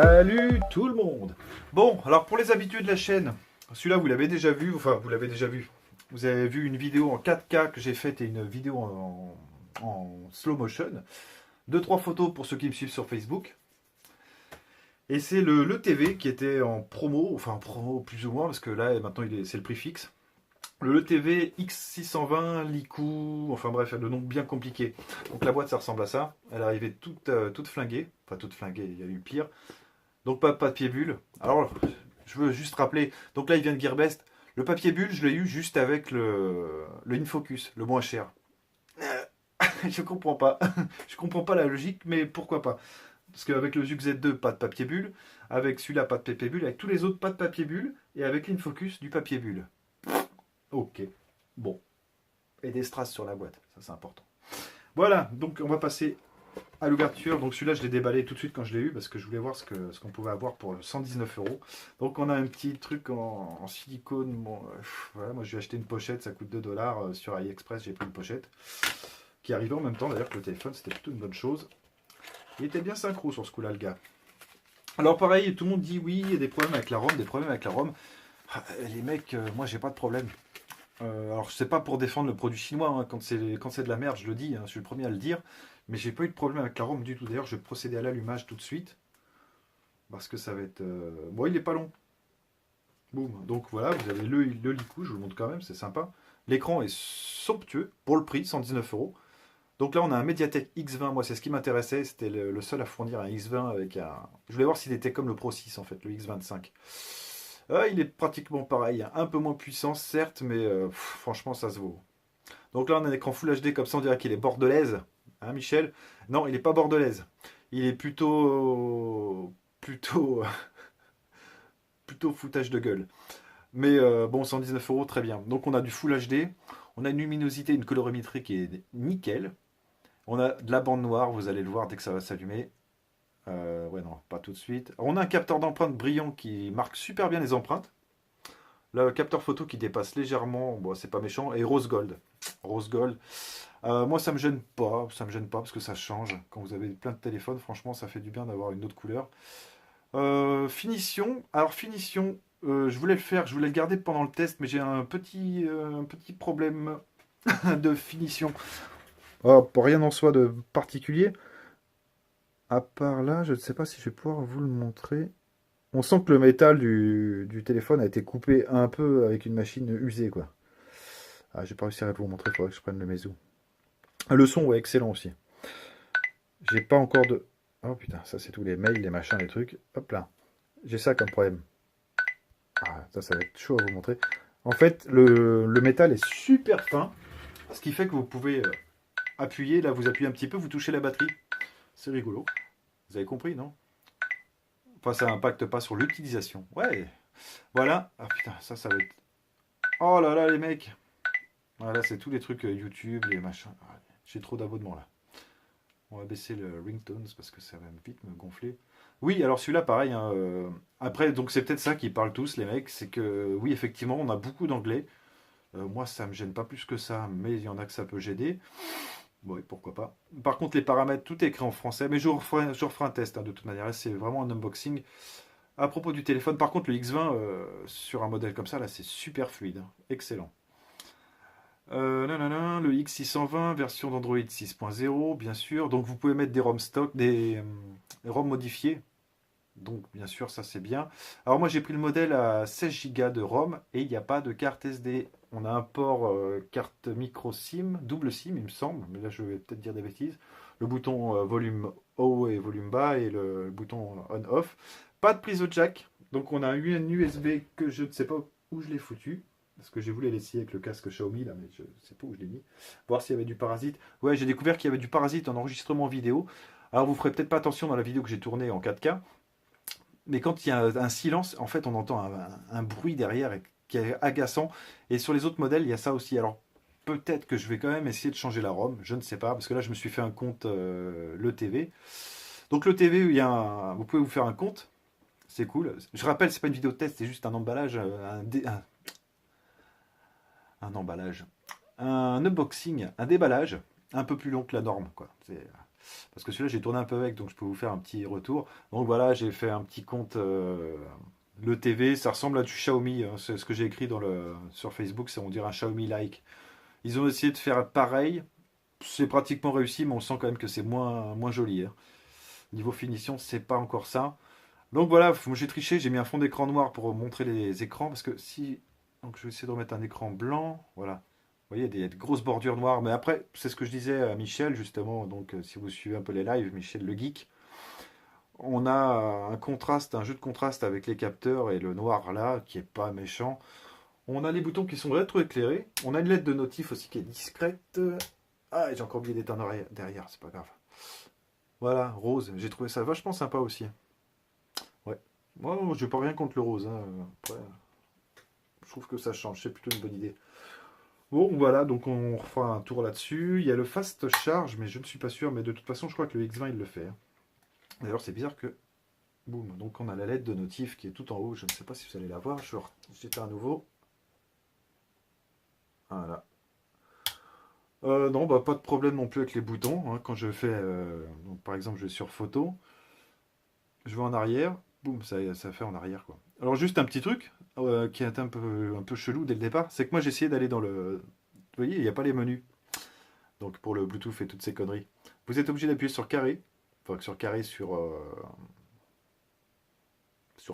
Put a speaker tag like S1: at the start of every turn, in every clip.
S1: Salut tout le monde. Bon, alors pour les habitués de la chaîne, celui-là vous l'avez déjà vu, enfin vous l'avez déjà vu. Vous avez vu une vidéo en 4K que j'ai faite et une vidéo en slow motion. Deux, trois photos pour ceux qui me suivent sur Facebook. Et c'est le TV qui était en promo, enfin en promo plus ou moins, parce que là maintenant c'est le prix fixe. Le TV X620 Liku, enfin bref, le nom bien compliqué. Donc la boîte ça ressemble à ça. Elle arrivait toute flinguée, enfin toute flinguée, il y a eu pire. Donc pas de papier bulle. Alors je veux juste rappeler, donc là il vient de Gearbest. Le papier bulle je l'ai eu juste avec le InFocus, le moins cher. Je comprends pas. Je comprends pas la logique, mais pourquoi pas. Parce qu'avec le Zug Z2, pas de papier bulle. Avec celui-là, pas de papier bulle. Avec tous les autres, pas de papier bulle. Et avec l'InFocus, du papier bulle. Ok. Bon. Et des strass sur la boîte. Ça, c'est important. Voilà. Donc, on va passer à l'ouverture. Donc, celui-là, je l'ai déballé tout de suite quand je l'ai eu. Parce que je voulais voir ce qu'on pouvait avoir pour 119 €. Donc, on a un petit truc en silicone. Bon, voilà, moi, je vais acheter une pochette. Ça coûte 2 $. Sur AliExpress, j'ai pris une pochette. Qui arrivait en même temps, d'ailleurs, que le téléphone. C'était plutôt une bonne chose. Il était bien synchro sur ce coup-là, le gars. Alors pareil, tout le monde dit oui, il y a des problèmes avec la ROM, des problèmes avec la ROM. Les mecs, moi j'ai pas de problème. Alors c'est pas pour défendre le produit chinois, hein. Quand c'est de la merde, je le dis, hein, je suis le premier à le dire. Mais j'ai pas eu de problème avec la ROM du tout. D'ailleurs, je vais procéder à l'allumage tout de suite. Parce que ça va être... Bon, il est pas long. Boum. Donc voilà, vous avez le Liku, je vous le montre quand même, c'est sympa. L'écran est somptueux, pour le prix, 119 €. Donc là, on a un Mediatek X20. Moi, c'est ce qui m'intéressait. C'était le seul à fournir un X20 avec un. Je voulais voir s'il était comme le Pro 6, en fait, le X25. Il est pratiquement pareil. Un peu moins puissant, certes, mais franchement, ça se vaut. Donc là, on a un écran Full HD, comme ça, on dirait qu'il est bordelaise. Hein, Michel? Non, il n'est pas bordelaise. Il est plutôt. Plutôt foutage de gueule. Mais bon, 119 €, très bien. Donc on a du Full HD. On a une luminosité, une colorimétrie qui est nickel. On a de la bande noire, vous allez le voir dès que ça va s'allumer. Ouais, non, pas tout de suite. Alors, on a un capteur d'empreinte brillant qui marque super bien les empreintes. Le capteur photo qui dépasse légèrement, bon, c'est pas méchant. Et rose gold. Rose gold. Moi, ça me gêne pas parce que ça change. Quand vous avez plein de téléphones, franchement, ça fait du bien d'avoir une autre couleur. Finition. Alors, finition, je voulais le faire, je voulais le garder pendant le test, mais j'ai un petit problème de finition. Oh, pour rien en soit de particulier. À part là, je ne sais pas si je vais pouvoir vous le montrer. On sent que le métal du téléphone a été coupé un peu avec une machine usée, quoi. Ah, j'ai pas réussi à vous montrer, il faudrait que je prenne le Meizu. Le son, ouais, excellent aussi. J'ai pas encore de... Oh putain, ça c'est tous les mails, les machins, les trucs. Hop là. J'ai ça comme problème. Ah, ça va être chaud à vous montrer. En fait, le métal est super fin, ce qui fait que vous pouvez appuyer, là vous appuyez un petit peu, vous touchez la batterie. C'est rigolo. Vous avez compris, non? Enfin, ça n'impacte pas sur l'utilisation. Ouais. Voilà. Ah putain, ça va être... Oh là là, les mecs. Voilà, c'est tous les trucs YouTube, les machins. Ah, j'ai trop d'abonnements là. On va baisser le ringtones parce que ça va vite me gonfler. Oui, alors celui-là, pareil, hein, après, donc c'est peut-être ça qui parle tous, les mecs. C'est que, oui, effectivement, on a beaucoup d'anglais. Moi, ça me gêne pas plus que ça, mais il y en a que ça peut gêner. Bon, oui, pourquoi pas. Par contre, les paramètres, tout est écrit en français. Mais je referai un test, hein, de toute manière. C'est vraiment un unboxing. À propos du téléphone, par contre, le X20, sur un modèle comme ça, là, c'est super fluide, hein. Excellent. Le X620, version d'Android 6.0, bien sûr. Donc, vous pouvez mettre des ROM stock, des ROM modifiés. Donc, bien sûr, ça, c'est bien. Alors, moi, j'ai pris le modèle à 16 Go de ROM et il n'y a pas de carte SD. On a un port carte micro SIM, double SIM, il me semble. Mais là, je vais peut-être dire des bêtises. Le bouton volume haut et volume bas et le bouton on-off. Pas de prise au jack. Donc on a eu un USB que je ne sais pas où je l'ai foutu. Parce que j'ai voulu l'essayer avec le casque Xiaomi là, mais je ne sais pas où je l'ai mis. Voir s'il y avait du parasite. Ouais, j'ai découvert qu'il y avait du parasite en enregistrement vidéo. Alors vous ferez peut-être pas attention dans la vidéo que j'ai tournée en 4K. Mais quand il y a un silence, en fait on entend un bruit derrière qui est agaçant. Et sur les autres modèles, il y a ça aussi. Alors peut-être que je vais quand même essayer de changer la ROM. Je ne sais pas. Parce que là je me suis fait un compte le TV. Donc le TV, vous pouvez vous faire un compte. C'est cool. Je rappelle, c'est pas une vidéo de test, c'est juste un emballage, un emballage, un unboxing, un déballage, un peu plus long que la norme, quoi. Parce que celui-là, j'ai tourné un peu avec, donc je peux vous faire un petit retour. Donc voilà, j'ai fait un petit compte le TV. Ça ressemble à du Xiaomi, hein. C'est ce que j'ai écrit sur Facebook, c'est on dirait un Xiaomi-like. Ils ont essayé de faire pareil. C'est pratiquement réussi, mais on sent quand même que c'est moins joli, hein. Niveau finition, c'est pas encore ça. Donc voilà, moi j'ai triché, j'ai mis un fond d'écran noir pour montrer les écrans, parce que si... Donc je vais essayer de remettre un écran blanc, voilà. Vous voyez, il y a des grosses bordures noires, mais après, c'est ce que je disais à Michel, justement, donc si vous suivez un peu les lives, Michel le geek, on a un contraste, un jeu de contraste avec les capteurs et le noir là, qui est pas méchant. On a les boutons qui sont rétroéclairés, on a une LED de notif aussi qui est discrète. Ah, et j'ai encore oublié d'éteindre derrière, c'est pas grave. Voilà, rose, j'ai trouvé ça vachement sympa aussi. Ouais. Moi, je n'ai pas rien contre le rose, hein. Après, je trouve que ça change, c'est plutôt une bonne idée. Bon, voilà, donc on refera un tour là-dessus. Il y a le fast charge, mais je ne suis pas sûr. Mais de toute façon, je crois que le X20, il le fait, hein. D'ailleurs, c'est bizarre que... Boum, donc on a la LED de notif qui est tout en haut. Je ne sais pas si vous allez la voir. J'éteins à nouveau. Voilà. Non, bah, pas de problème non plus avec les boutons, hein. Quand je fais... donc, par exemple, je vais sur photo. Je vais en arrière. Boum, ça fait en arrière, quoi. Alors, juste un petit truc qui est un peu chelou dès le départ. C'est que moi, j'ai essayé d'aller dans le... Vous voyez, il n'y a pas les menus. Donc pour le Bluetooth et toutes ces conneries. Vous êtes obligé d'appuyer sur carré. Enfin, sur carré, sur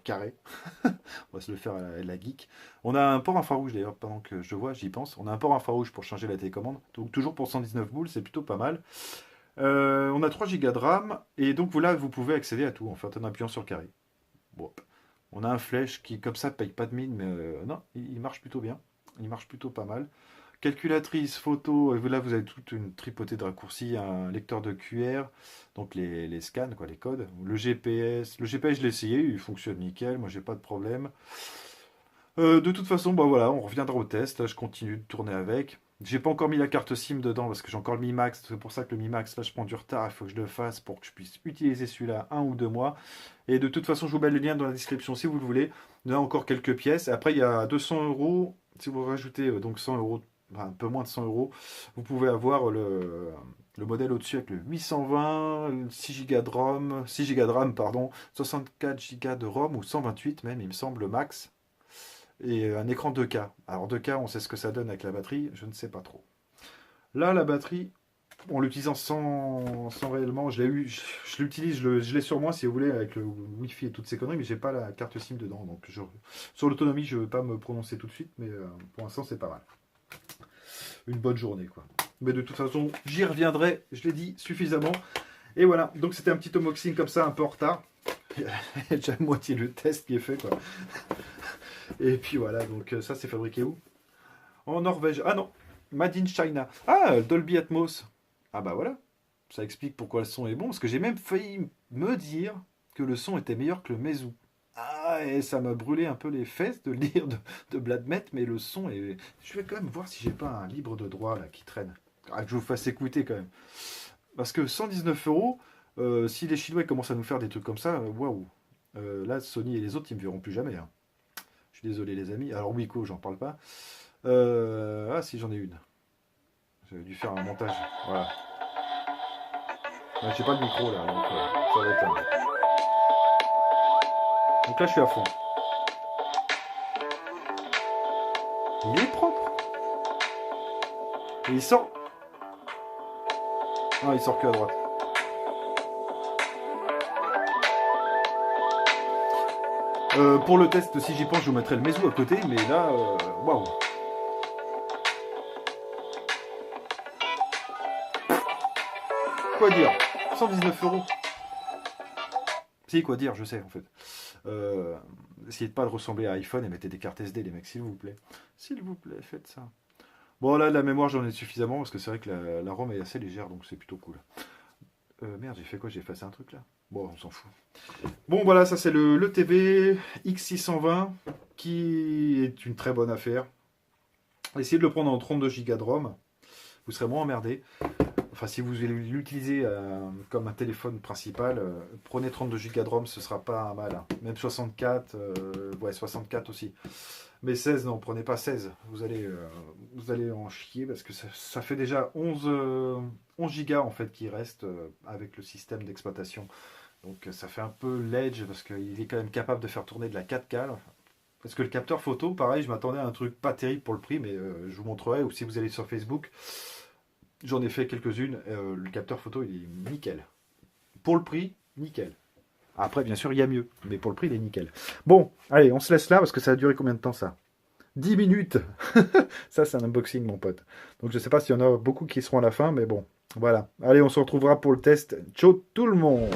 S1: carré. On va se le faire à la geek. On a un port infrarouge d'ailleurs, pendant que je vois, j'y pense. On a un port infrarouge pour changer la télécommande. Donc toujours pour 119 boules, c'est plutôt pas mal. On a 3 Go de RAM. Et donc là, vous pouvez accéder à tout en fait en appuyant sur carré. Bon. On a un flèche qui, comme ça, paye pas de mine, mais non, il marche plutôt bien. Il marche plutôt pas mal. Calculatrice, photo, et là vous avez toute une tripotée de raccourcis, un lecteur de QR, donc les scans, quoi, les codes. Le GPS je l'ai essayé, il fonctionne nickel, moi j'ai pas de problème. De toute façon, bah voilà, on reviendra au test, là je continue de tourner avec. J'ai pas encore mis la carte SIM dedans parce que j'ai encore le Mi Max, c'est pour ça que le Mi Max, là je prends du retard, il faut que je le fasse pour que je puisse utiliser celui-là 1 ou 2 mois. Et de toute façon, je vous mets le lien dans la description si vous le voulez. Il y a encore quelques pièces. Après, il y a 200 euros. Si vous rajoutez donc 100 euros, enfin, un peu moins de 100 euros, vous pouvez avoir le modèle au-dessus avec le 820, 6 Go de ROM, 6 Go de RAM, pardon, 64 Go de ROM ou 128 même, il me semble, max. Et un écran 2K. Alors 2K, on sait ce que ça donne avec la batterie, je ne sais pas trop. Là, la batterie, en l'utilisant sans réellement, je l'utilise, je l'ai sur moi si vous voulez, avec le Wi-Fi et toutes ces conneries, mais j'ai pas la carte SIM dedans. Donc sur l'autonomie, je ne veux pas me prononcer tout de suite, mais pour l'instant, c'est pas mal. Une bonne journée, quoi. Mais de toute façon, j'y reviendrai, je l'ai dit suffisamment. Et voilà, donc c'était un petit unboxing comme ça, un peu en retard. Il y a déjà moitié le test qui est fait, quoi. Et puis voilà, donc ça, c'est fabriqué où? En Norvège. Ah non, Made in China. Ah, Dolby Atmos. Ah bah voilà. Ça explique pourquoi le son est bon. Parce que j'ai même failli me dire que le son était meilleur que le Meizu. Ah, et ça m'a brûlé un peu les fesses de le dire, de l'admettre, mais le son est... Je vais quand même voir si j'ai pas un libre de droit là qui traîne. Ah, que je vous fasse écouter quand même. Parce que 119 euros, si les Chinois commencent à nous faire des trucs comme ça, waouh. Là, Sony et les autres, ils me verront plus jamais, hein. Je suis désolé les amis. Alors Wiko, j'en parle pas. Ah si, j'en ai une. J'avais dû faire un montage. Voilà. J'ai pas de micro là, donc ça va être un... Donc là, je suis à fond. Il est propre. Et il sort. Non, il sort que à droite. Pour le test, si j'y pense, je vous mettrai le Meizu à côté, mais là, waouh. Quoi dire? 119 euros. Si, quoi dire, je sais en fait. Essayez de pas de ressembler à iPhone et mettez des cartes SD, les mecs, s'il vous plaît. S'il vous plaît, faites ça. Bon, là, la mémoire, j'en ai suffisamment parce que c'est vrai que la ROM est assez légère, donc c'est plutôt cool. Merde, j'ai fait quoi? J'ai effacé un truc là? Bon, on s'en fout. Bon, voilà, ça c'est le TV X620 qui est une très bonne affaire. Essayez de le prendre en 32 Go de ROM. Vous serez moins emmerdé. enfin si vous voulez l'utiliser comme un téléphone principal, prenez 32 Go de ROM, ce sera pas mal. Hein. Même 64, ouais 64 aussi. Mais 16, non, prenez pas 16. Vous allez en chier parce que ça fait déjà 11 Go en fait qui reste avec le système d'exploitation. Donc ça fait un peu ledge parce qu'il est quand même capable de faire tourner de la 4K. Là. Parce que le capteur photo, pareil, je m'attendais à un truc pas terrible pour le prix, mais je vous montrerai. Ou si vous allez sur Facebook, j'en ai fait quelques-unes. Le capteur photo, il est nickel. Pour le prix, nickel. Après, bien sûr, il y a mieux. Mais pour le prix, il est nickel. Bon, allez, on se laisse là parce que ça a duré combien de temps ça 10 minutes. Ça, c'est un unboxing, mon pote. Donc, je sais pas s'il y en a beaucoup qui seront à la fin, mais bon, voilà. Allez, on se retrouvera pour le test. Ciao tout le monde.